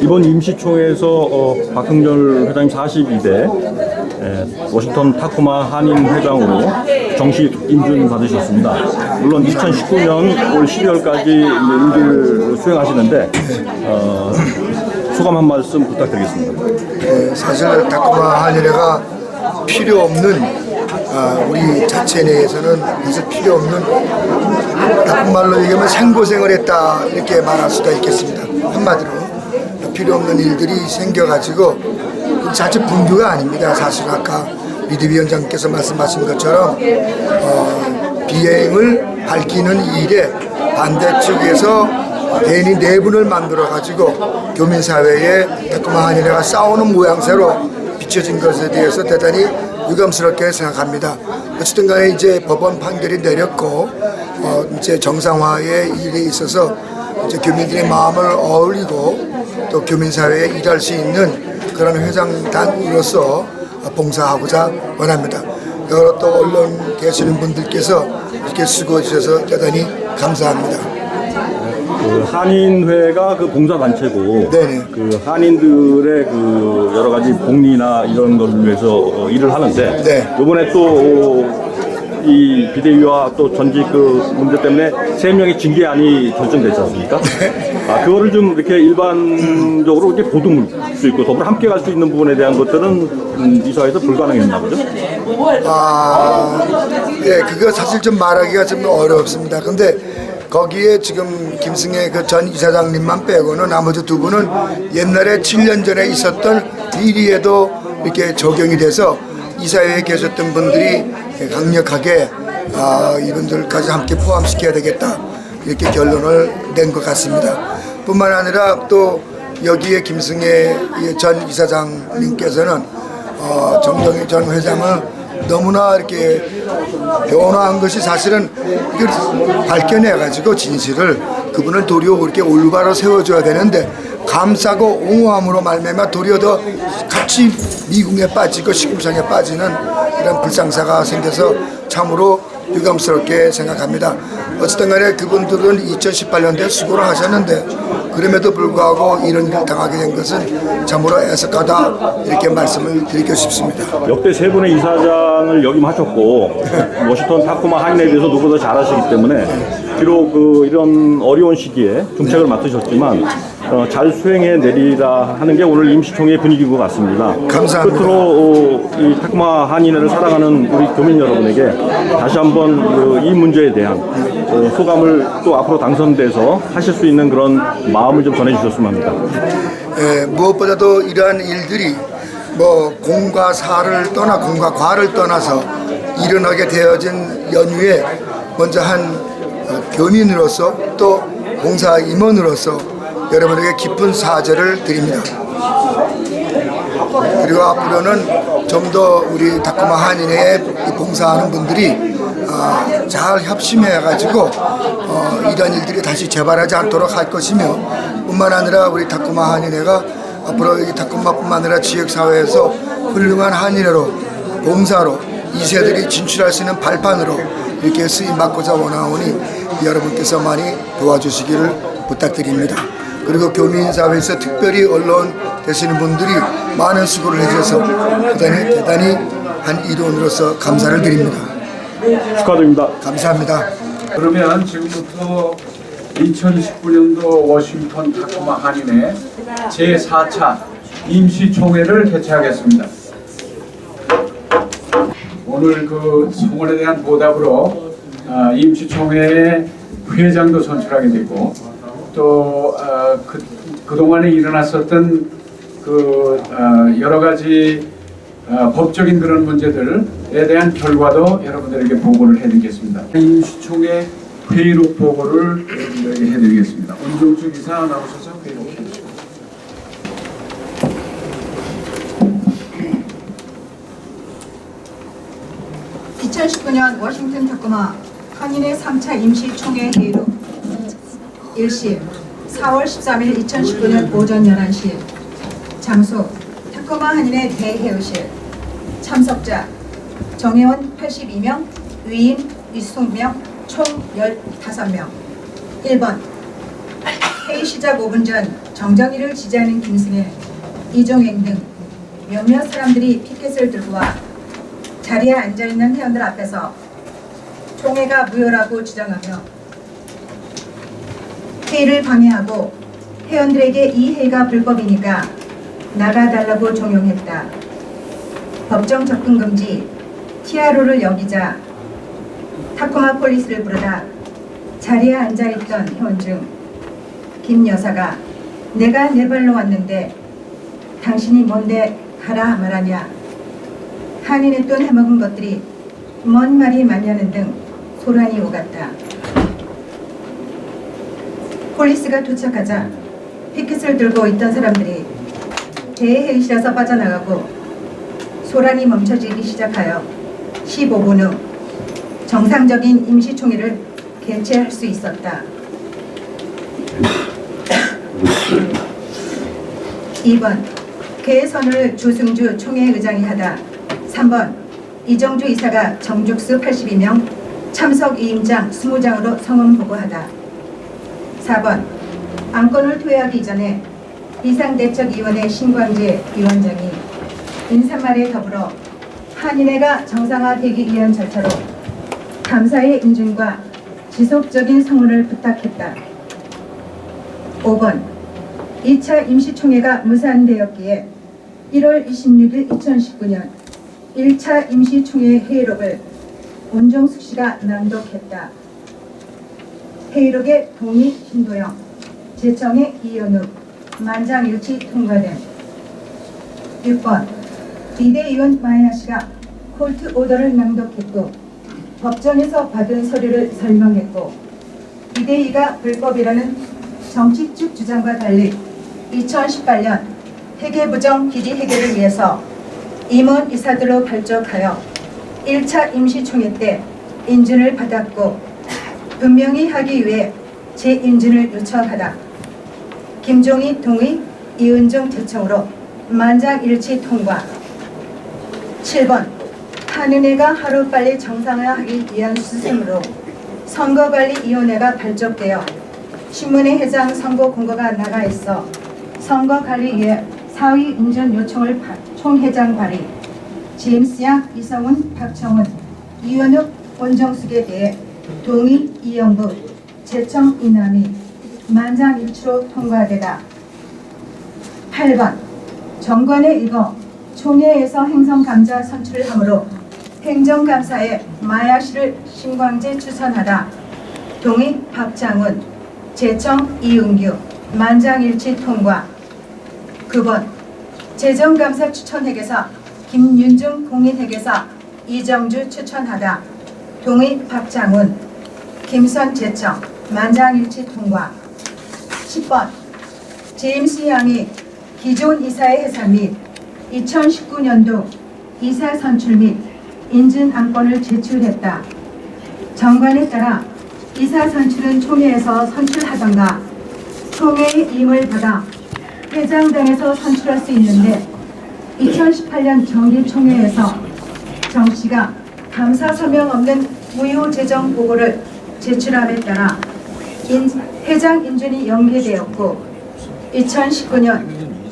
이번 임시총회에서 박흥렬 회장님 42대 워싱턴 타코마 한인 회장으로 정식 인준 받으셨습니다. 물론 2019년 올 12월까지 임기를 수행하시는데 소감 한 말씀 부탁드리겠습니다. 사실 타코마 한인회가 필요 없는 우리 자체 내에서는 사실 필요 없는 나쁜 말로 얘기하면 생고생을 했다 이렇게 말할 수가 있겠습니다. 한마디로 필요 없는 일들이 생겨가지고 자체 분규가 아닙니다. 사실 아까 미드위원장께서 말씀하신 것처럼 비행을 밝히는 일에 반대쪽에서 괜히 내분을 만들어가지고 교민사회에 타코마 한인회가 싸우는 모양새로 비춰진 것에 대해서 대단히 유감스럽게 생각합니다. 어쨌든 간에 이제 법원 판결이 내렸고 이제 정상화의 일에 있어서 이제 교민들의 마음을 어울리고 또 교민사회에 일할 수 있는 그런 회장단으로서 봉사하고자 원합니다. 여러 또 언론 계시는 분들께서 이렇게 수고해 주셔서 대단히 감사합니다. 그 한인회가 그 봉사단체고 네네. 그 한인들의 그 여러 가지 복리나 이런 걸 위해서 일을 하는데 네. 이번에 또 이 비대위와 또 전직 그 문제 때문에 3명의 징계안이 결정되지 않습니까? 그거를 좀 이렇게 일반적으로 이렇게 보듬을 수 있고 더불어 함께 갈 수 있는 부분에 대한 것들은 이 사회에서 불가능했나 보죠? 예, 그거 사실 좀 말하기가 좀 어렵습니다. 근데 거기에 지금 김승혜 그 전 이사장님만 빼고는 나머지 두 분은 옛날에 7년 전에 있었던 비리에도 이렇게 적용이 돼서 이사회에 계셨던 분들이 강력하게 이분들까지 함께 포함시켜야 되겠다 이렇게 결론을 낸 것 같습니다. 뿐만 아니라 또 여기에 김승혜 전 이사장님께서는 정정희 전 회장을 너무나 이렇게 변화한 것이 사실은 밝혀내가지고 진실을 그분을 도리어 그렇게 올바로 세워줘야 되는데 감싸고 옹호함으로 말미암아 도리어 더 같이 미궁에 빠지고 시금창에 빠지는 이런 불상사가 생겨서 참으로 유감스럽게 생각합니다. 어쨌든 간에 그분들은 2018년도에 수고를 하셨는데 그럼에도 불구하고 이런 일을 당하게 된 것은 참으로 애석하다 이렇게 말씀을 드리고 싶습니다. 역대 3분의 이사장을 역임하셨고 워싱턴 타코마 한인에 대해서 누구보다 잘 아시기 때문에 비록 이런 어려운 시기에 중책을 맡으셨지만 잘 수행해 내리라 하는 게 오늘 임시총회 분위기인 것 같습니다. 감사합니다. 끝으로 이 타코마 한인회를 사랑하는 우리 교민 여러분에게 다시 한번 이 문제에 대한 소감을 또 앞으로 당선돼서 하실 수 있는 그런 마음을 좀 전해주셨으면 합니다. 무엇보다도 이러한 일들이 뭐 공과 사를 떠나 공과 과를 떠나서 일어나게 되어진 연휴에 먼저 한 교민으로서 또 봉사 임원으로서 여러분에게 깊은 사죄를 드립니다. 그리고 앞으로는 좀 더 우리 타코마 한인회에 봉사하는 분들이 잘 협심해가지고 이런 일들이 다시 재발하지 않도록 할 것이며 뿐만 아니라 우리 타코마 한인회가 앞으로 이 타코마뿐만 아니라 지역사회에서 훌륭한 한인회로 봉사로 2세들이 진출할 수 있는 발판으로 이렇게 쓰임받고자 원하오니 여러분께서 많이 도와주시기를 부탁드립니다. 그리고 교민사회에서 특별히 언론 되시는 분들이 많은 수고를 해주셔서 대단히 한 일원으로서 감사를 드립니다. 축하드립니다. 감사합니다. 그러면 지금부터 2019년도 워싱턴 타코마 한인회 제4차 임시총회를 개최하겠습니다. 오늘 그 성원에 대한 보답으로 임시총회의 회장도 선출하게 되고 또 그동안에 일어났었던 여러 가지 법적인 그런 문제들에 대한 결과도 여러분들에게 보고를 해드리겠습니다. 임시총회 회의록 보고를 여러분들에게 해드리겠습니다. 온종주 이사 나오셔서 회의록 해주시고. 2019년 워싱턴 타코마 한인회 3차 임시총회 회의록 일시 4월 13일 2019년 오전 11시 장소 타코마 한인회 대회의실 참석자 정회원 82명, 위인 20명, 총 15명 1번 회의 시작 5분 전 정정위를 지지하는 김승혜, 이종행 등 몇몇 사람들이 피켓을 들고 와 자리에 앉아있는 회원들 앞에서 총회가 무효라고 주장하며 회의를 방해하고 회원들에게 이 회의가 불법이니까 나가달라고 종용했다. 법정 접근 금지, TRO를 여기자 타코마 폴리스를 부르다 자리에 앉아있던 회원 중 김 여사가 내가 내 발로 왔는데 당신이 뭔데 가라 말하냐, 한인의 돈 해먹은 것들이 뭔 말이 많냐는 등 소란이 오갔다. 폴리스가 도착하자 피켓을 들고 있던 사람들이 대회의실에서 빠져나가고 소란이 멈춰지기 시작하여 15분 후 정상적인 임시총회를 개최할 수 있었다. 2번 개선을 조승주 총회의장이 하다. 3번 이정주 이사가 정죽수 82명, 참석 2임장 20장으로 성원 보고하다. 4번 안건을 토의하기 이전에 비상대책위원회 신광재 위원장이 인사말에 더불어 한인회가 정상화되기 위한 절차로 감사의 인증과 지속적인 성원을 부탁했다. 5번 2차 임시총회가 무산되었기에 1월 26일 2019년 1차 임시총회 회의록을 온종숙 씨가 낭독했다. 회의록의 동의 신도영, 재청의 이현우, 만장일치 통과됨. 6번 비대위원 마야 씨가 콜트 오더를 낭독했고 법정에서 받은 서류를 설명했고 비대위가 불법이라는 정치적 주장과 달리 2018년 회계부정 비리 해결을 위해서 임원 이사들로 발족하여 1차 임시총회 때 인준을 받았고 분명히 하기 위해 재인준을 요청하다. 김종희 동의, 이은정 대청으로 만장일치 통과. 7번 한은회가 하루빨리 정상화하기 위한 수순으로 선거관리위원회가 발족되어 신문의 회장 선거 공고가 나가 있어 선거관리위에 사위 인준 요청을 총회장 발의. 제임스 양, 이성훈, 박청훈, 이현욱, 원정숙에 대해 동의, 이영부, 재청, 이남희, 만장일치로 통과되다. 8번 정관에 읽어 총회에서 행정감사 선출을 하므로 행정감사에 마야 씨를 신광재 추천하다. 동의, 박장훈, 재청, 이은규, 만장일치 통과. 9번 재정감사 추천회계사 김윤중 공인회계사 이정주 추천하다. 동의, 박장훈, 김선 재청, 만장일치 통과. 10번 제임스 양이 기존 이사의 해산 및 2019년도 이사 선출 및 인준 안건을 제출했다. 정관에 따라 이사 선출은 총회에서 선출하던가 총회의 임을 받아 회장단에서 선출할 수 있는데 2018년 정기총회에서 정 씨가 감사 서명 없는 무효 재정 보고를 제출함에 따라 회장 인준이 연기되었고 2019년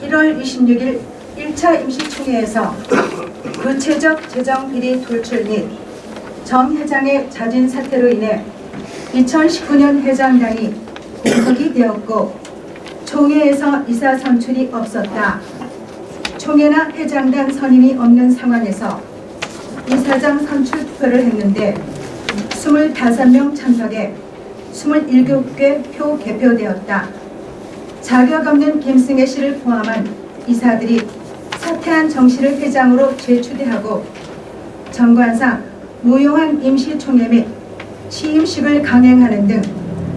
1월 26일 1차 임시총회에서 구체적 재정 비리 돌출 및 정 회장의 자진 사퇴로 인해 2019년 회장단이 공석이 되었고 총회에서 이사 선출이 없었다. 총회나 회장단 선임이 없는 상황에서 이사장 선출 투표를 했는데 25명 참석에 27개 표 개표되었다. 자격 없는 김승혜 씨를 포함한 이사들이 사퇴한 정 씨를 회장으로 재추대하고 정관상 무용한 임시총회 및 취임식을 강행하는 등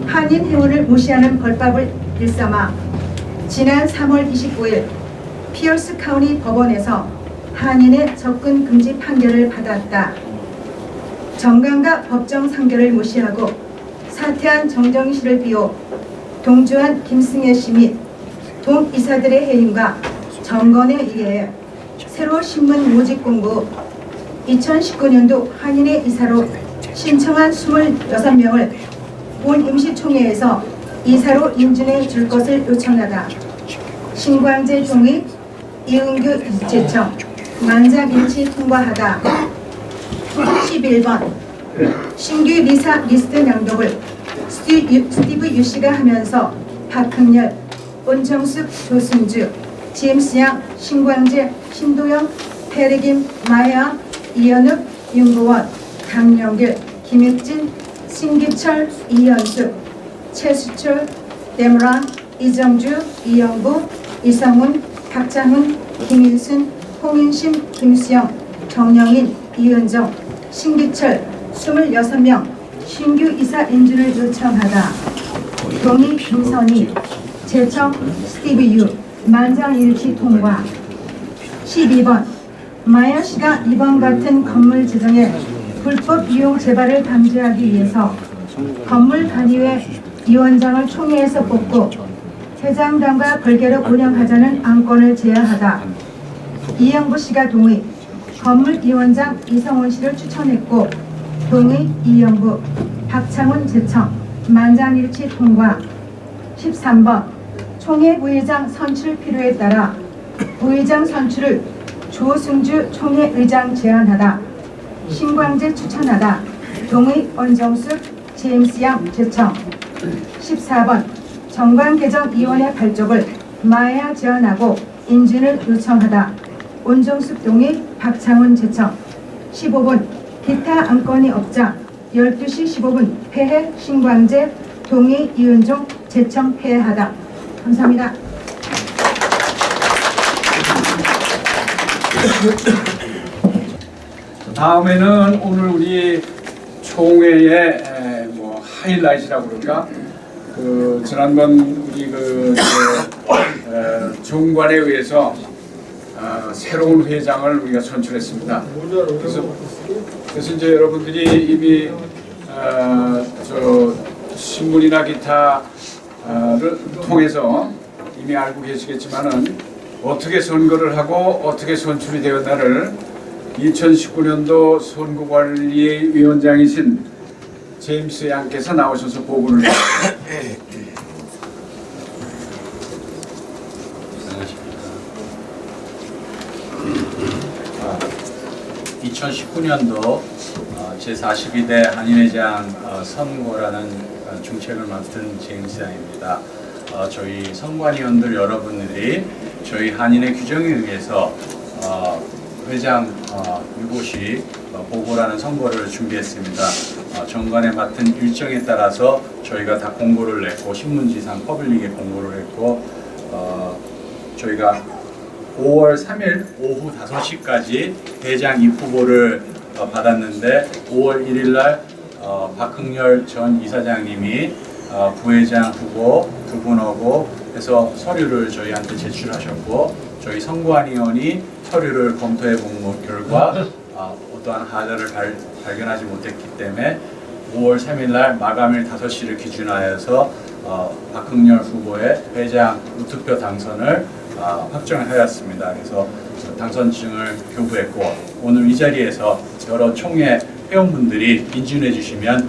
한인 회원을 무시하는 벌법을 일삼아 지난 3월 29일 피어스 카운티 법원에서 한인의 접근 금지 판결을 받았다. 정관과 법정 상결을 무시하고 사퇴한 정정희 씨를 비호 동조한 김승혜 씨 및 동이사들의 해임과 정건에 의해 새로 신문 모집 공고 2019년도 한인의 이사로 신청한 26명을 본 임시총회에서 이사로 인준해 줄 것을 요청하다. 신광재 동의, 이은규 제청, 만장일치 통과하다. 11번 신규 리스트 낭독을 스티브 유씨가 하면서 박흥렬, 온정숙, 조승주, 제임스 양, 신광재, 신도영, 페르김, 마야, 이현욱, 윤보원, 강영길, 김익진, 신기철, 이현숙, 최수철, 데모란, 이정주, 이영부, 이성훈, 박장훈, 김일순, 홍인심, 김수영, 정영인, 이은정, 신기철 26명 신규 이사 인준을 요청하다. 동의 김선희, 제청 스티브 유, 만장일치 통과. 12번 마야 씨가 이번 같은 건물 재정에 불법 이용 재발을 방지하기 위해서 건물관리회 위원장을 총회에서 뽑고 회장단과 별개로 운영하자는 안건을 제안하다. 이영부 씨가 동의, 건물위원장 이성원 씨를 추천했고 동의 이영부, 박창훈 제청, 만장일치 통과. 13번 총회 부의장 선출 필요에 따라 부의장 선출을 조승주 총회의장 제안하다. 신광재 추천하다. 동의 원정숙, 제임스 양 제청. 14번 정관개정위원회 발족을 마야 제안하고 인준을 요청하다. 온정숙 동의, 박창훈 제청. 15분 기타 안건이 없자 12시 15분 폐해 신광재, 동의 이은종 제청 폐해하다. 감사합니다. 다음에는 오늘 우리 총회의 뭐 하이라이트라고 그럴까? 그 지난번 우리 정관에 의해서 새로운 회장을 우리가 선출했습니다. 그래서 이제 여러분들이 이미 저 신문이나 기타를 통해서 이미 알고 계시겠지만은 어떻게 선거를 하고 어떻게 선출이 되었나를 2019년도 선거관리위원장이신 제임스 양께서 나오셔서 보고를 해주십니다. 2019년도 제42대 한인회장 선거라는 중책을 맡은 제임스 양입니다. 저희 선관위원들 여러분들이 저희 한인회 규정에 의해서 회장 유보시 보고라는 선거를 준비했습니다. 정관에 맡은 일정에 따라서 저희가 다 공고를 냈고 신문지상 퍼블릭에 공고를 했고 저희가 5월 3일 오후 5시까지 회장 입후보를 받았는데 5월 1일 날 박흥렬 전 이사장님이 부회장 후보 두 분 오고 해서 서류를 저희한테 제출하셨고 저희 선관위원이 서류를 검토해 본 결과 어떠한 하자를 발견하지 못했기 때문에 5월 3일 날 마감일 5시를 기준하여서 박흥렬 후보의 회장 무투표 당선을 확정을 하였습니다. 그래서 당선증을 교부했고 오늘 이 자리에서 여러 총회 회원분들이 인준해 주시면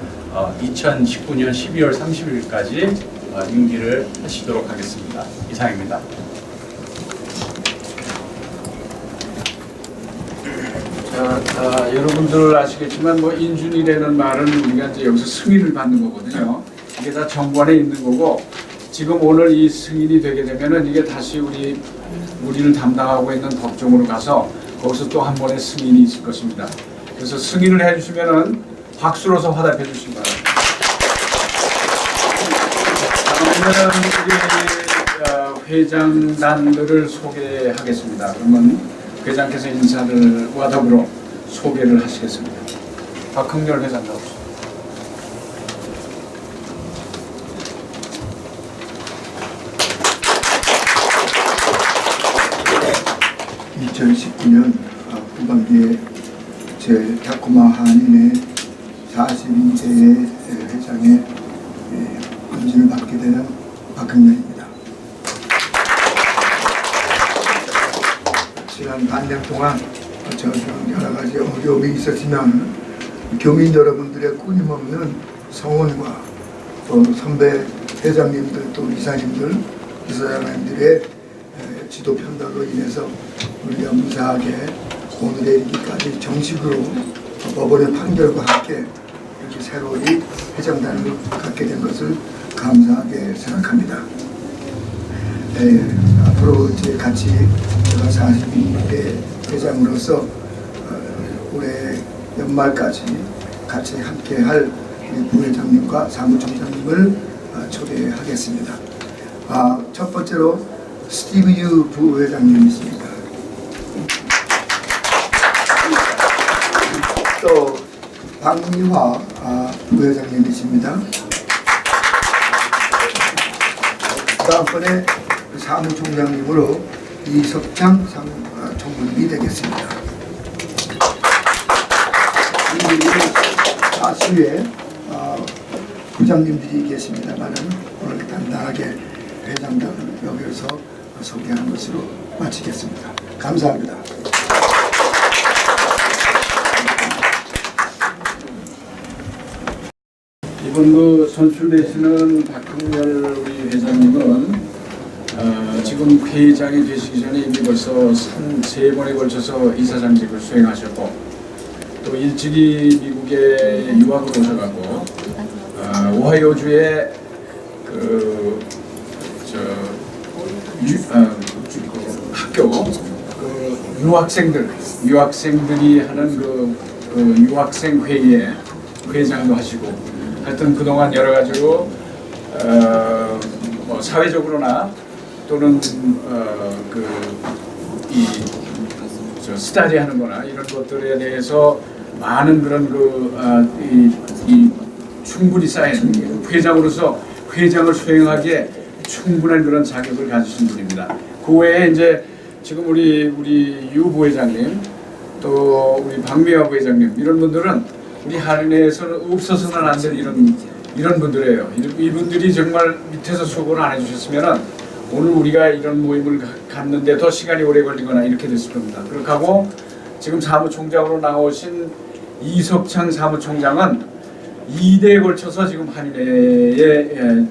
2019년 12월 30일까지 임기를 하시도록 하겠습니다. 이상입니다. 자, 여러분들 아시겠지만 뭐 인준이라는 말은 우리가 이제 여기서 승인을 받는 거거든요. 이게 다 정관에 있는 거고 지금 오늘 이 승인이 되게 되면은 이게 다시 우리를 담당하고 있는 법정으로 가서 거기서 또 한 번의 승인이 있을 것입니다. 그래서 승인을 해주시면은 박수로서 화답해 주시기 바랍니다. 다음에는 우리 회장단들을 소개하겠습니다. 그러면 회장께서 인사들과 더불어 소개를 하시겠습니다. 박흥렬 회장 나오십시오. 네. 2019년 후반기에 제 다코마 한인회 42대 회장의 인준을 받게 되는 박흥렬입니다. 지난 반년 동안 여러 가지 어려움이 있었지만 교민 여러분들의 끊임없는 성원과 선배 회장님들 또 이사님들, 이사장님들의 지도 편달로 인해서 우리가 무사하게 오늘에 이르기까지 정식으로 법원의 판결과 함께 이렇게 새로이 회장단을 갖게 된 것을 감사하게 생각합니다. 앞으로 이제 같이 제가 42대 회장으로서 올해 연말까지 같이 함께할 우리 부회장님과 사무총장님을 초대하겠습니다. 첫 번째로 스티브 유 부회장님이십니다. 또 박미화 부회장님이십니다. 다음번에 사무총장님으로 이석장 총무님이 되겠습니다. 이 사수에 부장님들이 계십니다만 오늘 간단하게 회장단을 여기서 소개하는 것으로 마치겠습니다. 감사합니다. 이번 그 선출되시는 박흥렬 우리 회장님은 지금 회장이 되시기 전에 이미 벌써 3번에 걸쳐서 이사장직을 수행하셨고 또 일찍이 미국에 유학을 오셔가고 오하이오주의 학교 유학생들이 하는 그 유학생 회의에 회장도 하시고 하여튼 그동안 여러 가지로 뭐 사회적으로나 또는 스타디 하는 거나 이런 것들에 대해서 많은 그런 이 충분히 쌓인 회장으로서 회장을 수행하기에 충분한 그런 자격을 가지신 분입니다. 그 외에 이제 지금 우리 유 부회장님 또 우리 박미화 부회장님 이런 분들은 우리 한인회에서는 없어서는 안 될 이런 분들이에요. 이분들이 정말 밑에서 수고를 안 해주셨으면은 오늘 우리가 이런 모임을 갖는데 더 시간이 오래 걸리거나 이렇게 됐을 겁니다. 그렇게 하고 지금 사무총장으로 나오신 이석창 사무총장은 2대에 걸쳐서 지금 한인회에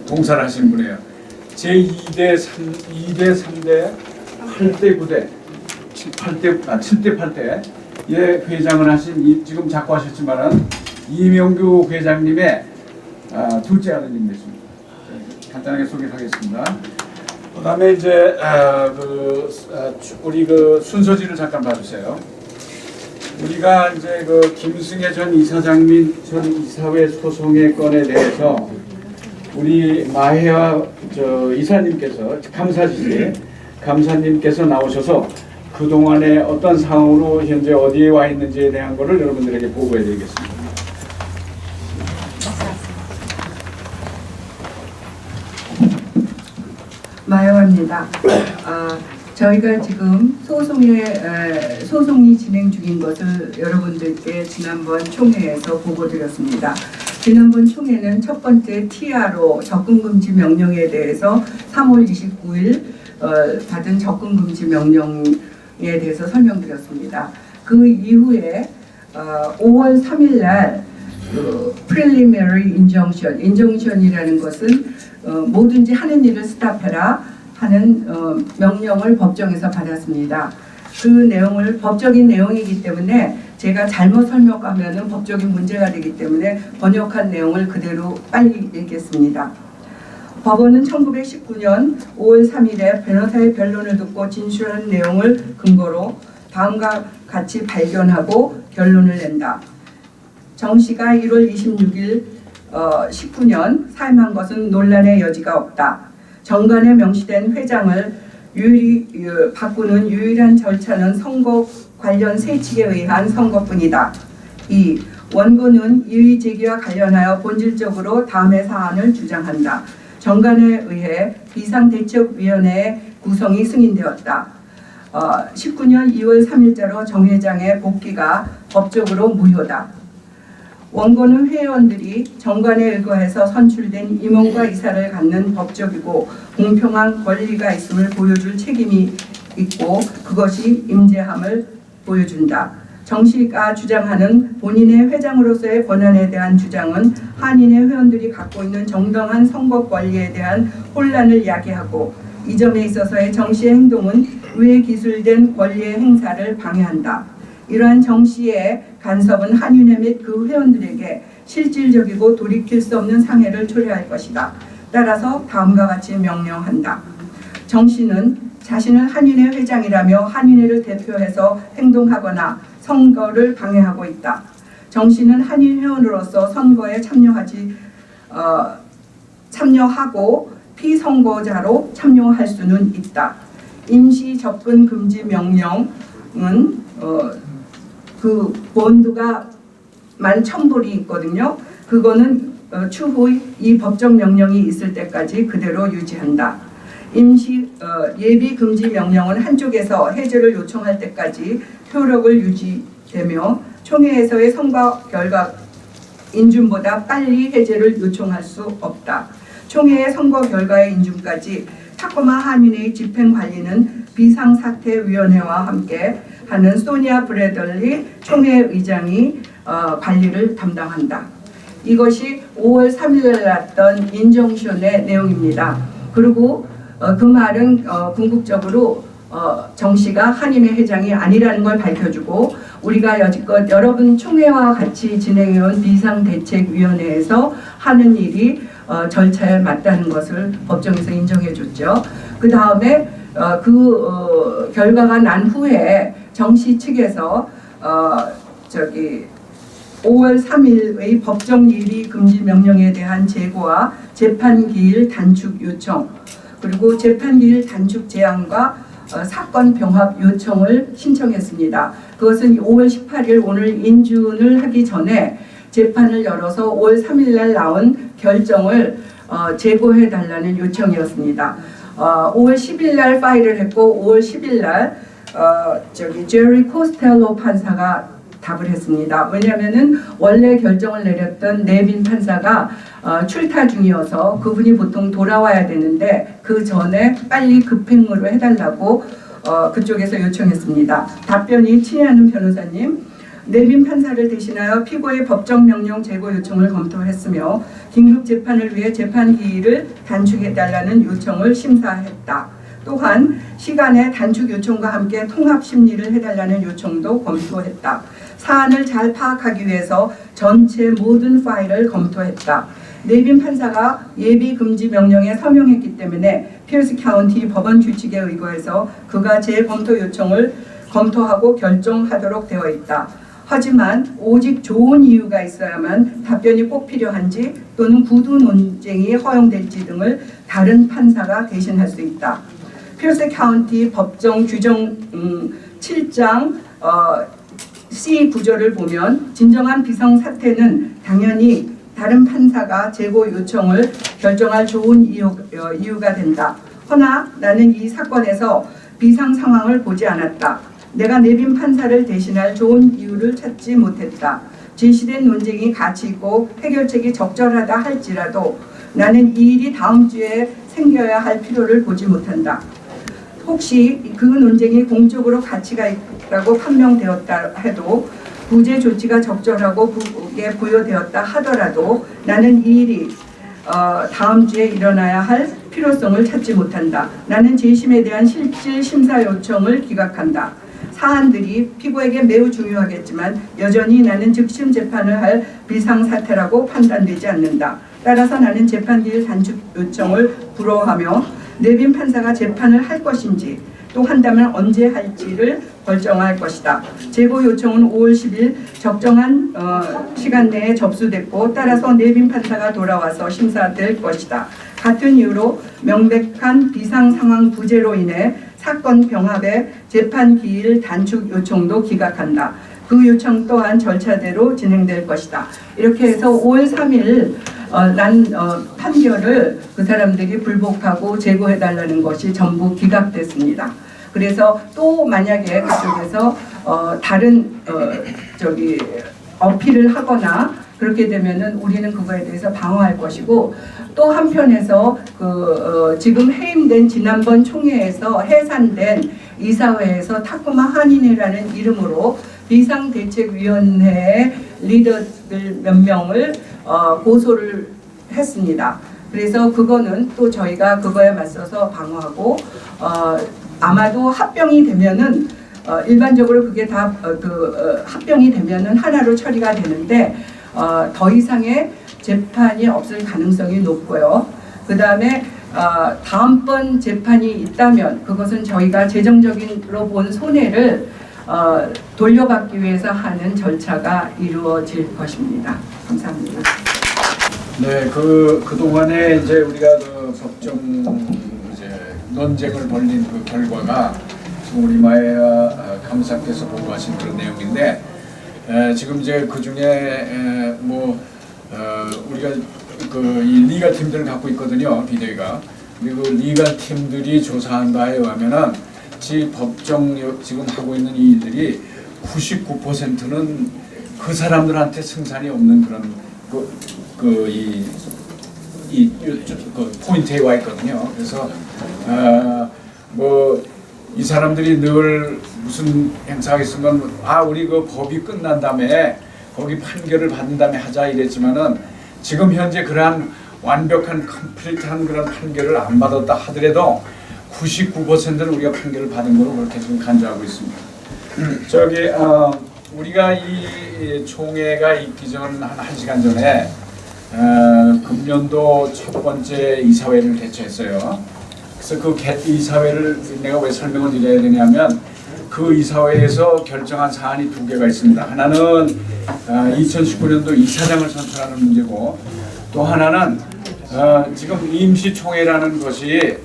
봉사를 하시는 분이에요. 제2대, 2대, 3대, 8대, 9대, 7대, 8대의 회장을 하신 지금 자꾸 하셨지만은 이명규 회장님의 둘째 아드님 되십니다. 간단하게 소개하겠습니다. 그다음에 이제 우리 그 순서지를 잠깐 봐주세요. 우리가 이제 그 김승혜 전 이사장 전 이사회 소송의 건에 대해서 우리 마혜화 이사님께서 감사님께서 나오셔서 그 동안에 어떤 상황으로 현재 어디에 와 있는지에 대한 것을 여러분들에게 보고해드리겠습니다. 마혜화입니다. 저희가 지금 소송이 진행 중인 것을 여러분들께 지난번 총회에서 보고드렸습니다. 지난번 총회는 첫 번째 TRO 접근금지 명령에 대해서 3월 29일 받은 접근금지 명령에 대해서 설명드렸습니다. 그 이후에 5월 3일 날 preliminary injunction이라는 것은 뭐든지 하는 일을 스탑해라 하는 명령을 법정에서 받았습니다. 그 내용을 법적인 내용이기 때문에 제가 잘못 설명하면 법적인 문제가 되기 때문에 번역한 내용을 그대로 빨리 읽겠습니다. 법원은 1919년 5월 3일에 변호사의 변론을 듣고 진술한 내용을 근거로 다음과 같이 발견하고 결론을 낸다. 정 씨가 1월 26일 19년 사임한 것은 논란의 여지가 없다. 정관에 명시된 회장을 바꾸는 유일한 절차는 선거 관련 세칙에 의한 선거뿐이다. 2. 원고는 이의 제기와 관련하여 본질적으로 다음의 사안을 주장한다. 정관에 의해 비상대책위원회의 구성이 승인되었다. 19년 2월 3일자로 정 회장의 복귀가 법적으로 무효다. 원고는 회원들이 정관에 의거해서 선출된 임원과 이사를 갖는 법적이고 공평한 권리가 있음을 보여줄 책임이 있고 그것이 임재함을 보여준다. 정 씨가 주장하는 본인의 회장으로서의 권한에 대한 주장은 한인회 회원들이 갖고 있는 정당한 선거 권리에 대한 혼란을 야기하고 이 점에 있어서의 정 씨의 행동은 의회 기술된 권리의 행사를 방해한다. 이러한 정 씨의 간섭은 한인회 및 그 회원들에게 실질적이고 돌이킬 수 없는 상해를 초래할 것이다. 따라서 다음과 같이 명령한다. 정 씨는 자신을 한인회 회장이라며 한인회를 대표해서 행동하거나 선거를 방해하고 있다. 정 씨는 한인 회원으로서 선거에 참여하고 피선거자로 참여할 수는 있다. 임시 접근 금지 명령은 그 본드가 11,000불이 있거든요. 그거는 추후 이 법정 명령이 있을 때까지 그대로 유지한다. 임시 예비 금지 명령은 한쪽에서 해제를 요청할 때까지 효력을 유지되며 총회에서의 선거 결과 인준보다 빨리 해제를 요청할 수 없다. 총회의 선거 결과의 인준까지 타코마 한인회의 집행관리는 비상사태위원회와 함께 하는 소니아 브래들리 총회의장이 관리를 담당한다. 이것이 5월 3일에 났던 인정션의 내용입니다. 그리고 그 말은 궁극적으로 정 씨가 한인회 회장이 아니라는 걸 밝혀주고 우리가 여지껏 여러분 총회와 같이 진행해온 비상대책위원회에서 하는 일이 절차에 맞다는 것을 법정에서 인정해줬죠. 그 다음에 결과가 난 후에 정 씨 측에서 5월 3일의 법정 예비 금지 명령에 대한 재고와 재판 기일 단축 요청 그리고 재판 기일 단축 제안과 사건 병합 요청을 신청했습니다. 그것은 5월 18일 오늘 인준을 하기 전에 재판을 열어서 5월 3일 날 나온 결정을 재고해 달라는 요청이었습니다. 5월 10일 날 파일을 했고 5월 10일 날 제리 코스텔로 판사가 답을 했습니다. 왜냐하면은 원래 결정을 내렸던 네빈 판사가 출타 중이어서 그분이 보통 돌아와야 되는데 그 전에 빨리 급행으로 해달라고 그쪽에서 요청했습니다. 답변이 친애하는 변호사님, 네빈 판사를 대신하여 피고의 법정 명령 재고 요청을 검토했으며 긴급 재판을 위해 재판 기일을 단축해달라는 요청을 심사했다. 또한 시간의 단축 요청과 함께 통합 심리를 해달라는 요청도 검토했다. 사안을 잘 파악하기 위해서 전체 모든 파일을 검토했다. 네빈 판사가 예비 금지 명령에 서명했기 때문에 피어스 카운티 법원 규칙에 의거해서 그가 재검토 요청을 검토하고 결정하도록 되어 있다. 하지만 오직 좋은 이유가 있어야만 답변이 꼭 필요한지 또는 구두 논쟁이 허용될지 등을 다른 판사가 대신할 수 있다. 피어스 카운티 법정 규정 7장 C 구절을 보면 진정한 비상사태는 당연히 다른 판사가 재고 요청을 결정할 좋은 이유가 된다. 허나 나는 이 사건에서 비상 상황을 보지 않았다. 내가 네빈 판사를 대신할 좋은 이유를 찾지 못했다. 제시된 논쟁이 가치 있고 해결책이 적절하다 할지라도 나는 이 일이 다음 주에 생겨야 할 필요를 보지 못한다. 혹시 그 논쟁이 공적으로 가치가 있다고 판명되었다 해도 구제 조치가 적절하고 부여되었다 하더라도 나는 이 일이 다음 주에 일어나야 할 필요성을 찾지 못한다. 나는 재심에 대한 실질 심사 요청을 기각한다. 사안들이 피고에게 매우 중요하겠지만 여전히 나는 즉심 재판을 할 비상사태라고 판단되지 않는다. 따라서 나는 재판 기일 단축 요청을 불허하며 네빈 판사가 재판을 할 것인지 또 한다면 언제 할지를 결정할 것이다. 재고 요청은 5월 10일 적정한 시간 내에 접수됐고 따라서 네빈 판사가 돌아와서 심사될 것이다. 같은 이유로 명백한 비상 상황 부재로 인해 사건 병합의 재판 기일 단축 요청도 기각한다. 그 요청 또한 절차대로 진행될 것이다. 이렇게 해서 5월 3일 판결을 그 사람들이 불복하고 재고해달라는 것이 전부 기각됐습니다. 그래서 또 만약에 그쪽에서 다른 어필을 하거나 그렇게 되면은 우리는 그거에 대해서 방어할 것이고 또 한편에서 지금 해임된 지난번 총회에서 해산된 이사회에서 타코마 한인회라는 이름으로 비상대책위원회 리더들 몇 명을 고소를 했습니다. 그래서 그거는 또 저희가 그거에 맞서서 방어하고 아마도 합병이 되면은 일반적으로 그게 다 합병이 되면은 하나로 처리가 되는데 더 이상의 재판이 없을 가능성이 높고요. 그 다음에 다음번 재판이 있다면 그것은 저희가 재정적으로 본 손해를 돌려받기 위해서 하는 절차가 이루어질 것입니다. 감사합니다. 네, 그동안에 이제 우리가 그 법정 이제 논쟁을 벌린 그 결과가 지금 우리 마야 감사께서 보고하신 그런 내용인데 지금 이제 그 중에 우리가 이 리가 팀들을 갖고 있거든요, 비대위가. 그리고 리가 팀들이 조사한 바에 의하면은 법정 지금 하고 있는 이 일들이 99%는 그 사람들한테 승산이 없는 그런 포인트에 와 있거든요. 그래서 이 사람들이 늘 무슨 행사가 있으면 우리 그 법이 끝난 다음에 거기 판결을 받은 다음에 하자 이랬지만은 지금 현재 그러한 완벽한 컴플리트한 그런 판결을 안 받았다 하더라도 99%는 우리가 판결을 받은 거로 그렇게 지금 간주하고 있습니다. 우리가 이 총회가 있기 전 한 1시간 전에 금년도 첫 번째 이사회를 개최했어요. 그래서 그 이사회를 내가 왜 설명을 드려야 되냐면 그 이사회에서 결정한 사안이 2개가 있습니다. 하나는 2019년도 이사장을 선출하는 문제고 또 하나는 지금 임시총회라는 것이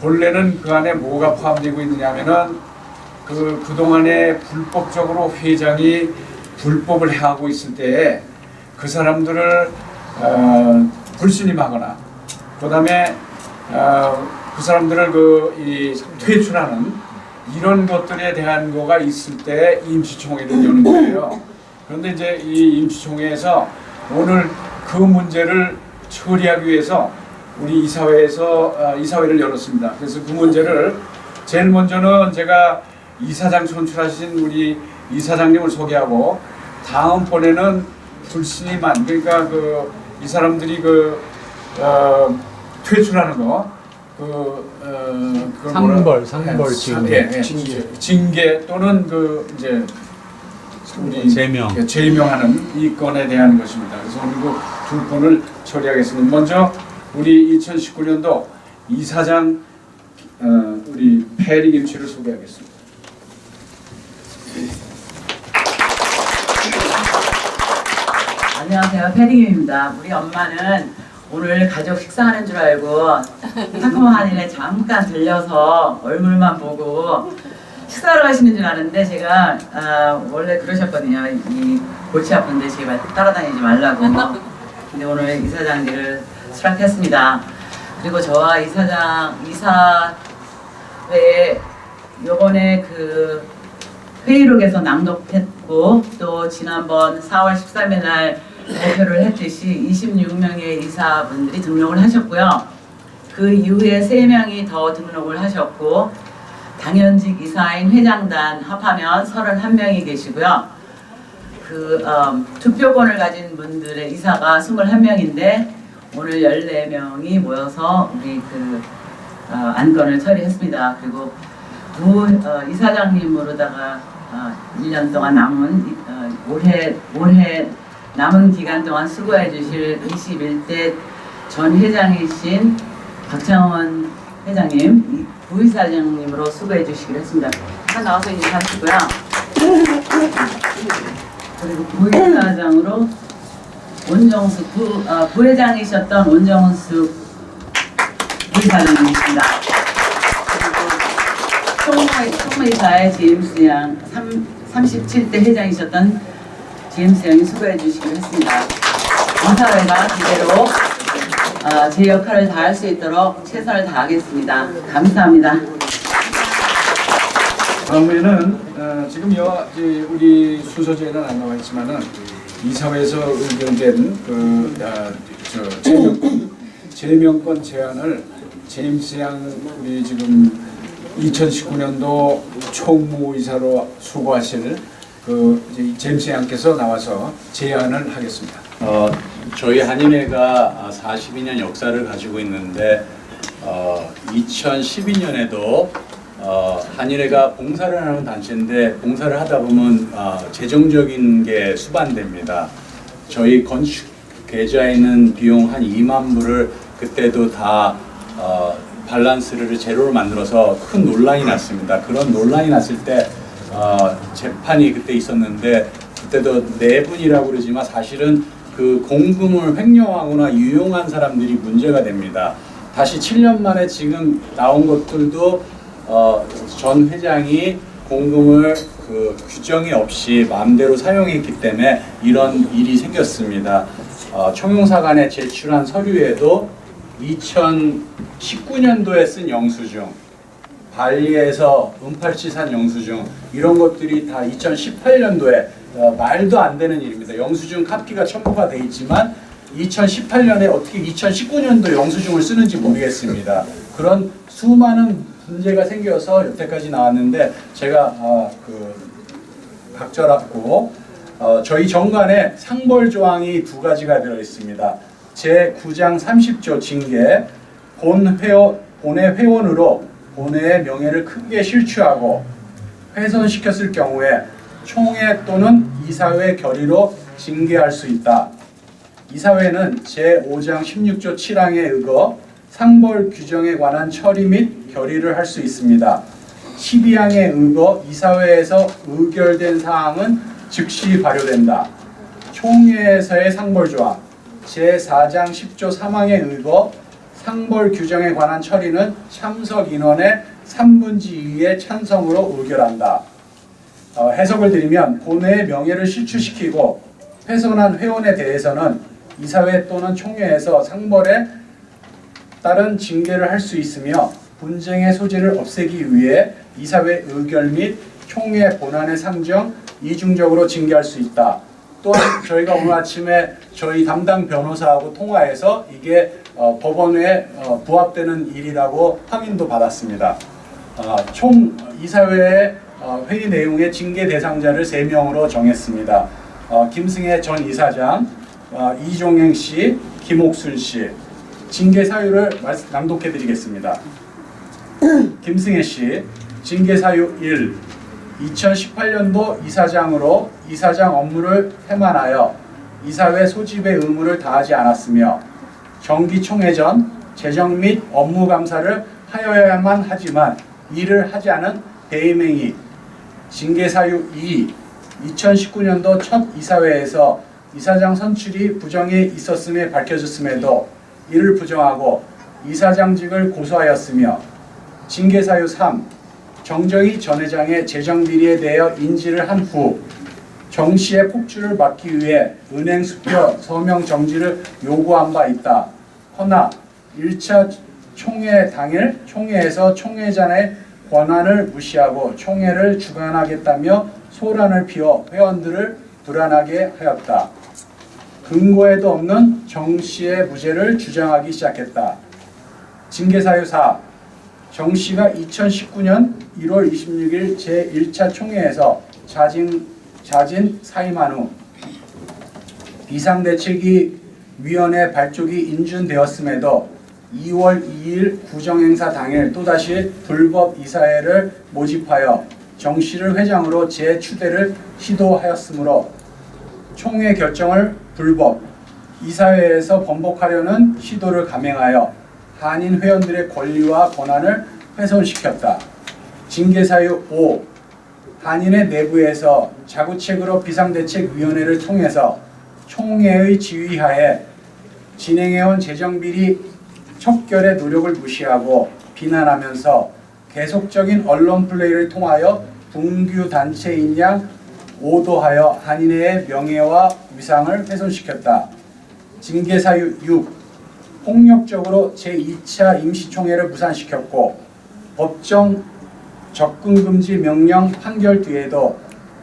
본래는 그 안에 뭐가 포함되고 있느냐면은 그동안에 불법적으로 회장이 불법을 해하고 있을 때에 그 사람들을 불신임하거나 그 다음에 그 사람들을 퇴출하는 이런 것들에 대한 거가 있을 때 임시총회를 여는 거예요. 그런데 이제 이 임시총회에서 오늘 그 문제를 처리하기 위해서 우리 이사회에서 이사회를 열었습니다. 그래서 그 문제를 제일 먼저는 제가 이사장 선출하신 우리 이사장님을 소개하고 다음번에는 불신임한 그러니까 이 사람들이 퇴출하는 거 상벌 징계 또는 이제 우리 제명하는 이 건에 대한 것입니다. 그래서 오늘 두 건을 처리하겠습니다. 먼저 우리 2019년도 이사장 우리 페리 김씨를 소개하겠습니다. 안녕하세요, 패딩입니다. 우리 엄마는 오늘 가족 식사하는 줄 알고 타코마 한인에 잠깐 들려서 얼굴만 보고 식사를 하시는 줄 아는데 제가 원래 그러셨거든요. 이 골치 아픈데 제발 따라다니지 말라고. 근데 오늘 이사장님을 수락했습니다. 그리고 저와 이사회에 요번에 회의록에서 낭독했고 또 지난번 4월 13일 날 발표를 했듯이 26명의 이사분들이 등록을 하셨고요. 그 이후에 3명이 더 등록을 하셨고 당연직 이사인 회장단 합하면 31명이 계시고요. 투표권을 가진 분들의 이사가 21명인데 오늘 14명이 모여서 우리 안건을 처리했습니다. 그리고 이사장님으로다가 1년 동안 남은 올해 남은 기간 동안 수고해 주실 21대 전 회장이신 박창원 회장님, 부이사장님으로 수고해 주시기로 했습니다. 나와서 인사하시고요. 그리고 부이사장으로 온정숙 부회장이셨던 온정숙 부이사장님이십니다. 그리고 총무이사의 제임스 양 37대 회장이셨던 제임스 양이 수고해 주시기로 했습니다. 이사회가 제대로 제 역할을 다할 수 있도록 최선을 다하겠습니다. 감사합니다. 다음에는 지금 우리 순서지에는 안 나와 있지만은 이사회에서 의견된 제명권 제안을 제임스 양 우리 지금 2019년도 총무이사로 수고하실 이제 제임스 양께서 나와서 제안을 하겠습니다. 저희 한인회가 42년 역사를 가지고 있는데 2012년에도 한인회가 봉사를 하는 단체인데 봉사를 하다 보면 재정적인 게 수반됩니다. 저희 건축 계좌에 있는 비용 한 2만 불을 그때도 다 밸런스를 제로로 만들어서 큰 논란이 났습니다. 그런 논란이 났을 때 재판이 그때 있었는데 그때도 내분이라고 그러지만 사실은 그 공금을 횡령하거나 유용한 사람들이 문제가 됩니다. 다시 7년 만에 지금 나온 것들도 전 회장이 공금을 규정이 없이 마음대로 사용했기 때문에 이런 일이 생겼습니다. 총영사관에 제출한 서류에도 2019년도에 쓴 영수증, 발리에서 은팔치 산 영수증 이런 것들이 다 2018년도에 말도 안 되는 일입니다. 영수증 카피가 첨부가 돼 있지만 2018년에 어떻게 2019년도 영수증을 쓰는지 모르겠습니다. 그런 수많은 문제가 생겨서 여태까지 나왔는데 제가 각절하고 저희 정관에 상벌 조항이 2가지가 들어 있습니다. 제9장 30조 징계 본회 회원으로 본회의 명예를 크게 실추하고 훼손시켰을 경우에 총회 또는 이사회 결의로 징계할 수 있다. 이사회는 제5장 16조 7항에 의거 상벌 규정에 관한 처리 및 결의를 할 수 있습니다. 12항에 의거 이사회에서 의결된 사항은 즉시 발효된다. 총회에서의 상벌 조항 제4장 10조 3항에 의거 상벌 규정에 관한 처리는 참석 인원의 3분의 2의 찬성으로 의결한다. 해석을 드리면 본회의 명예를 실추시키고 훼손한 회원에 대해서는 이사회 또는 총회에서 상벌에 따른 징계를 할 수 있으며 분쟁의 소지를 없애기 위해 이사회 의결 및 총회 본안의 상정 이중적으로 징계할 수 있다. 또한 저희가 오늘 아침에 저희 담당 변호사하고 통화해서 이게 법원에 부합되는 일이라고 확인도 받았습니다. 총 이사회의 회의 내용의 징계 대상자를 3명으로 정했습니다. 김승혜 전 이사장, 이종행 씨, 김옥순 씨. 징계 사유를 낭독해 드리겠습니다. 김승혜 씨, 징계 사유 1. 2018년도 이사장으로 이사장 업무를 태만하여 이사회 소집의 의무를 다하지 않았으며 정기총회 전 재정 및 업무 감사를 하여야만 하지만 이를 하지 않은 배임행위. 징계 사유 2. 2019년도 첫 이사회에서 이사장 선출이 부정이 있었음에 밝혀졌음에도 이를 부정하고 이사장직을 고소하였으며 징계 사유 3. 정정희 전 회장의 재정 비리에 대하여 인지를 한 후 정 씨의 폭주를 막기 위해 은행 수표 서명 정지를 요구한 바 있다. 허나 1차 총회 당일 총회에서 총회장의 권한을 무시하고 총회를 주관하겠다며 소란을 피워 회원들을 불안하게 하였다. 근거에도 없는 정 씨의 무죄를 주장하기 시작했다. 징계사유 4. 정 씨가 2019년 1월 26일 제1차 총회에서 자진 사임한 후 비상대책위원회 발족이 인준되었음에도 2월 2일 구정행사 당일 또다시 불법 이사회를 모집하여 정 씨를 회장으로 재추대를 시도하였으므로 총회 결정을 불법 이사회에서 번복하려는 시도를 감행하여 한인 회원들의 권리와 권한을 훼손시켰다. 징계사유 5. 한인회 내부에서 자구책으로 비상대책위원회를 통해서 총회의 지휘하에 진행해온 재정비리 척결의 노력을 무시하고 비난하면서 계속적인 언론 플레이를 통하여 분규 단체인 양 오도하여 한인회의 명예와 위상을 훼손시켰다. 징계사유 6. 폭력적으로 제2차 임시총회를 무산시켰고 법정 접근금지 명령 판결 뒤에도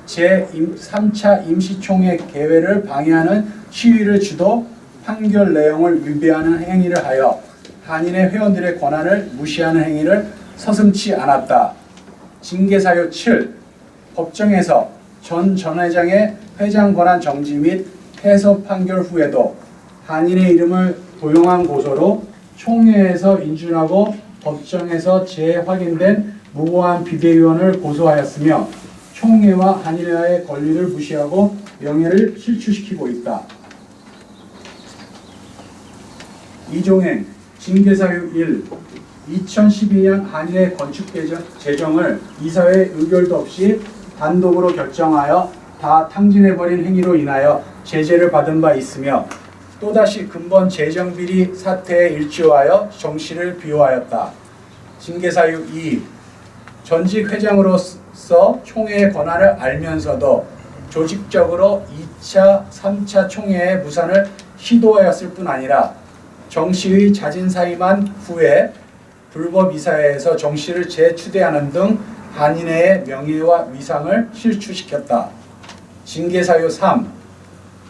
제3차 임시총회 개회를 방해하는 시위를 주도 판결 내용을 위배하는 행위를 하여 한인회 회원들의 권한을 무시하는 행위를 서슴지 않았다. 징계사유 7. 법정에서 전 회장의 회장 권한 정지 및 해서 판결 후에도 한인의 이름을 도용한 고소로 총회에서 인준하고 법정에서 재확인된 무고한 비대위원을 고소하였으며 총회와 한인회의 권리를 무시하고 명예를 실추시키고 있다. 이종행 징계사유 1. 2012년 한인회 건축 재정을 이사회 의결도 없이 단독으로 결정하여 다 탕진해버린 행위로 인하여 제재를 받은 바 있으며 또다시 근본 재정비리 사태에 일조하여 정씨를 비호하였다. 징계사유 2. 전직 회장으로서 총회의 권한을 알면서도 조직적으로 2차, 3차 총회의 무산을 시도하였을 뿐 아니라 정씨의 자진 사임한 후에 불법 이사회에서 정씨를 재추대하는 등 한인회의 명예와 위상을 실추시켰다. 징계사유 3.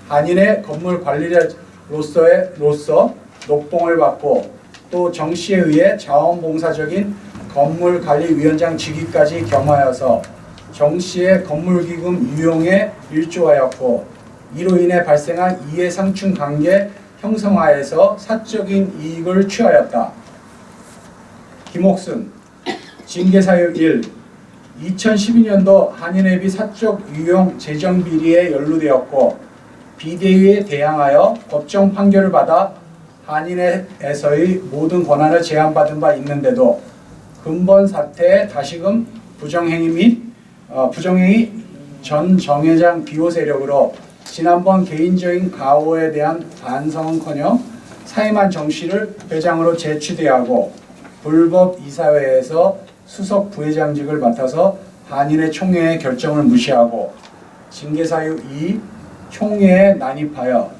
한인회 건물 관리자로서 녹봉을 받고 또 정씨에 의해 자원봉사적인 건물관리위원장 직위까지 겸하여서 정씨의 건물기금 유용에 일조하였고 이로 인해 발생한 이해상충 관계 형성하에서 사적인 이익을 취하였다. 김옥순 징계사유 1. 2012년도 한인회비 사적 유용 재정비리에 연루되었고 비대위에 대항하여 법정 판결을 받아 한인회에서의 모든 권한을 제한받은 바 있는데도 근본 사태에 다시금 부정행위 전 정회장 비호 세력으로 지난번 개인적인 가호에 대한 반성은커녕 사임한 정씨를 회장으로 재추대하고 불법 이사회에서 수석 부회장직을 맡아서 한인회 총회의 결정을 무시하고 징계사유 2. 총회에 난입하여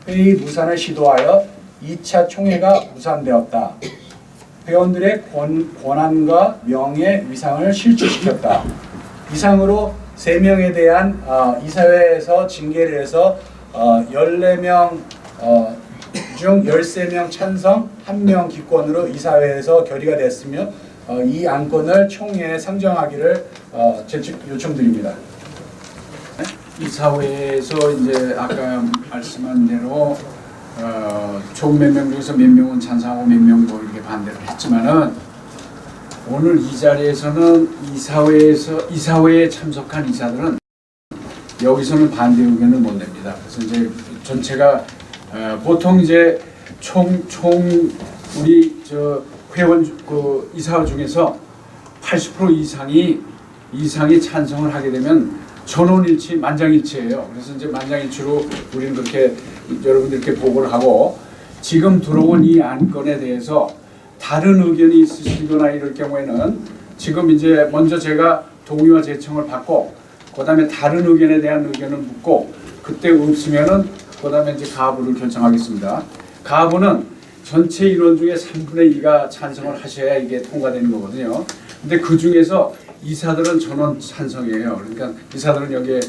회의 무산을 시도하여 2차 총회가 무산되었다. 회원들의 권한과 명예, 위상을 실추시켰다. 이상으로 3명에 대한 이사회에서 징계를 해서 14명 중 13명 찬성, 1명 기권으로 이사회에서 결의가 됐으며 이 안건을 총회에 상정하기를 요청드립니다. 이사회에서 이제 아까 말씀한 대로 총 몇 명 중에서 몇 명은 찬성하고 몇 명은 이렇게 반대를 했지만은 오늘 이 자리에서는 이사회에 참석한 이사들은 여기서는 반대 의견을 못 냅니다. 그래서 이제 전체가 보통 이제 총 우리 회원 이사 중에서 80% 이상이 찬성을 하게 되면 전원일치, 만장일치예요. 그래서 이제 만장일치로 우리는 그렇게 여러분들께 보고를 하고 지금 들어온 이 안건에 대해서 다른 의견이 있으시거나 이럴 경우에는 지금 이제 먼저 제가 동의와 제청을 받고 그다음에 다른 의견에 대한 의견을 묻고 그때 없으면은 그다음에 이제 가부를 결정하겠습니다. 가부는 전체 인원 중에 3분의 2가 찬성을 하셔야 이게 통과되는 거거든요. 근데 그 중에서 이사들은 전원 찬성이에요. 그러니까 이사들은 여기에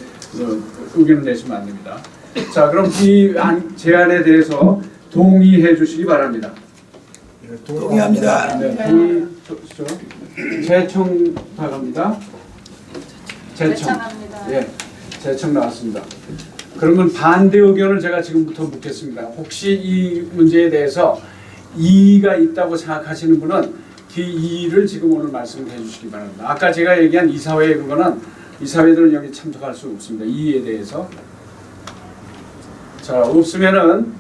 의견을 내시면 안 됩니다. 자, 그럼 이 제안에 대해서 동의해 주시기 바랍니다. 동의합니다. 네, 동의. 재청 나갑니다. 재청. 예, 재청 나왔습니다. 그러면 반대 의견을 제가 지금부터 묻겠습니다. 혹시 이 문제에 대해서 이의가 있다고 생각하시는 분은 그 이의를 지금 오늘 말씀해 주시기 바랍니다. 아까 제가 얘기한 이사회 그거는 이사회들은 여기 참석할 수 없습니다. 이의에 대해서. 자, 없으면은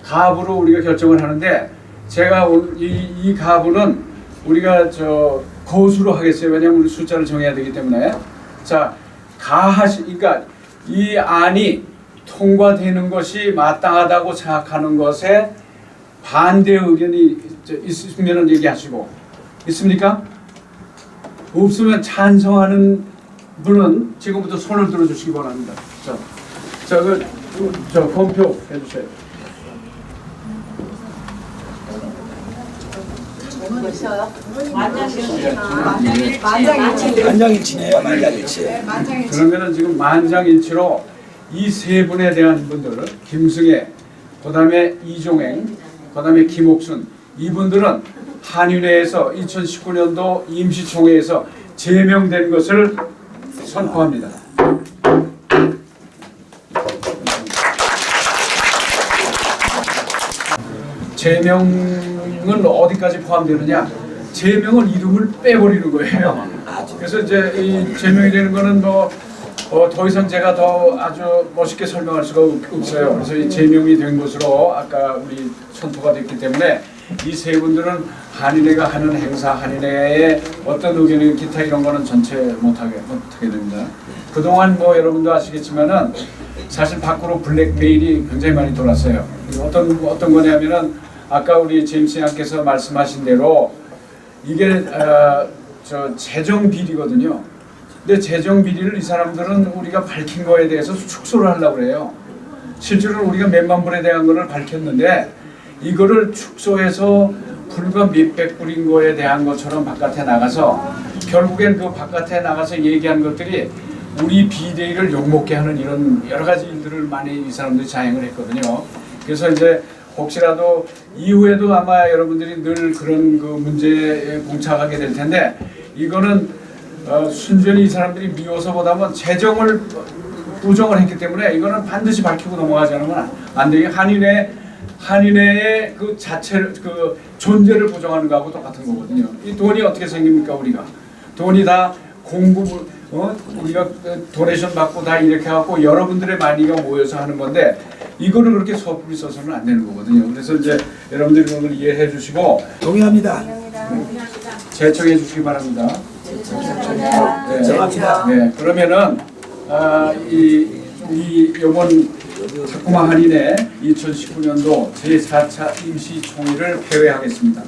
가부로 우리가 결정을 하는데 제가 오늘 이 가부는 우리가 거수로 하겠어요. 왜냐하면 우리 숫자를 정해야 되기 때문에. 자, 그러니까 이 안이 통과되는 것이 마땅하다고 생각하는 것에 반대 의견이 있으면 얘기하시고 있습니까? 없으면 찬성하는 분은 지금부터 손을 들어주시기 바랍니다. 저 검표 해주세요. 만장일치네요. 만장일치. 그러면은 지금 만장일치로 이 세 분에 대한 분들 김승혜, 그다음에 이종행, 그다음에 김옥순 이분들은 한인회에서 2019년도 임시총회에서 제명된 것을 선포합니다. 제명은 어디까지 포함되느냐? 제명은 이름을 빼버리는 거예요. 그래서 이제 이 제명이 되는 거는 더 이상 제가 더 아주 멋있게 설명할 수가 없어요. 그래서 이 제명이 된 것으로 아까 우리 선포가 됐기 때문에 이 세 분들은 한인회가 하는 행사, 한인회의 어떤 의견이 기타 이런 거는 전체 못하게 됩니다. 그동안 뭐 여러분도 아시겠지만은 사실 밖으로 블랙메일이 굉장히 많이 돌았어요. 어떤 거냐면은 아까 우리 제임스 양께서 말씀하신 대로 이게 재정 비리거든요. 근데 재정 비리를 이 사람들은 우리가 밝힌 거에 대해서 축소를 하려고 그래요. 실제로 우리가 몇만 불에 대한 거를 밝혔는데 이거를 축소해서 불과 몇백 불인 거에 대한 것처럼 바깥에 나가서 결국엔 그 바깥에 나가서 얘기한 것들이 우리 비대위를 욕먹게 하는 이런 여러 가지 일들을 많이 이 사람들이 자행을 했거든요. 그래서 이제 혹시라도 이후에도 아마 여러분들이 늘 그런 그 문제에 봉착하게 될 텐데 이거는 순전히 이 사람들이 미워서보다는 재정을 부정을 했기 때문에 이거는 반드시 밝히고 넘어가지 않으면 안 되게 한인회의 그 자체를 그 존재를 부정하는 거하고 똑같은 거거든요. 이 돈이 어떻게 생깁니까 우리가? 돈이 다 공부 우리가 도네이션 받고 다 이렇게 하고 여러분들의 많이가 모여서 하는 건데 이거를 그렇게 섣불리 써서는 안 되는 거거든요. 그래서 이제 여러분들이 그걸 이해해 주시고 동의합니다. 제청해 주시기 바랍니다. 네, 그러면은 이번 타코마 한인회 2019년도 제4차 임시총회를 폐회하겠습니다.